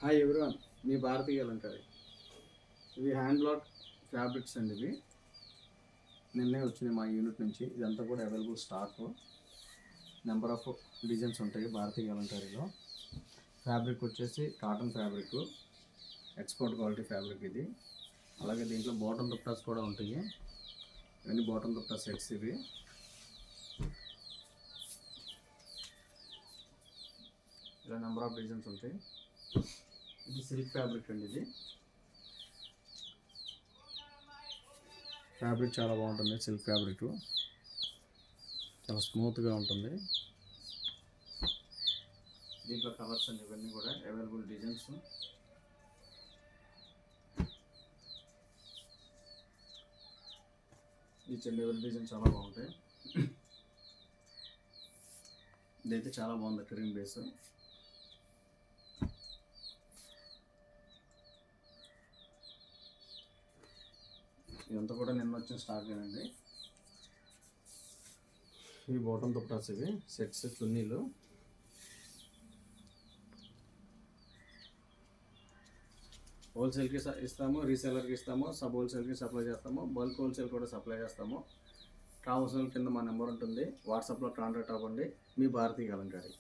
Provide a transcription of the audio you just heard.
Hi everyone, మీ భారతీయ అలంకారి. ఇవి hand black fabrics అండి. ఇవి నిన్నే వచ్చినాయి మా యూనిట్ నుంచి. ఇదంతా కూడా available stock. Number of designs ఉంటాయి భారతీయ అలంకారిలో. ఫ్యాబ్రిక్ వచ్చేసి cotton fabric, export quality fabric ఇది. అలాగే దీంట్లో బాటమ్ దుప్టాస్ కూడా ఉంటాయి. ఇవన్నీ బాటమ్ దుప్టా సెట్స్. ఇవి ఇలా నెంబర్ ఆఫ్ డిజైన్స్ ఉంటాయి. ఇది సిల్క్ ఫ్యాబ్రిక్ అండి. ఇది ఫ్యాబ్రిక్ చాలా బాగుంటుంది. సిల్క్ ఫ్యాబ్రిక్ చాలా స్మూత్గా ఉంటుంది. దీంట్లో కలర్స్ అండి, ఇవన్నీ కూడా అవైలబుల్ డిజైన్స్. ఈ చెల్లి డిజైన్ చాలా బాగుంటాయి. ఇదైతే చాలా బాగుంది, క్రీమ్ బేస్. ఇదంతా కూడా నిన్న వచ్చిన స్టాక్ అండి. ఇవి బాటమ్ దుపట్టాస్, ఇవి సెట్స్, చున్నీలు. హోల్సేల్కి ఇస్తాము, రీసేలర్కి ఇస్తాము, సబ్ హోల్సేల్కి సప్లై చేస్తాము, బల్క్ హోల్సేల్ కూడా సప్లై చేస్తాము. కావాల్సిన కింద మా నెంబర్ ఉంటుంది, వాట్సాప్లో కాంటాక్ట్ అవ్వండి. మీ భారతీయ అలంకారి.